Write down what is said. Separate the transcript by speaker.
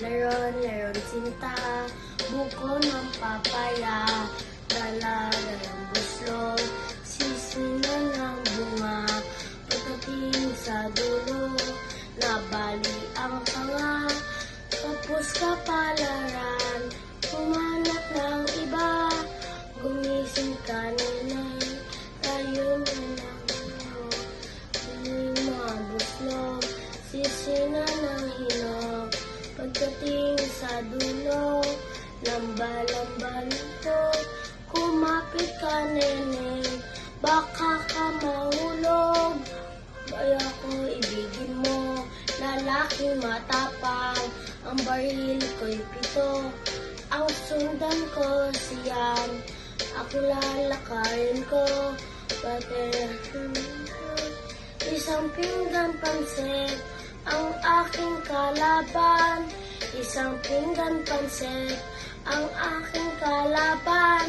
Speaker 1: Laron sinta, buko ng papaya, dalaga ng buslog, sisinan ng bunga, pagdating sa dulo, nabali ang tanga, tapos kapalaran, humanap ng iba, gumising ka nenay, tayo na lang mo, piling mga buslog, sisinan ng hinog, pagdating sa dulo, lamba-lamba nito, kumapit ka nene, baka ka mahulog. Kaya ko ibigin mo, lalaking matapang, ang baril ko'y 7, ang sundan ko siyam, ako lalakarin ko, isang pinggan pansit, ang aking kalaban, isang pinggan pansit, ang aking kalaban.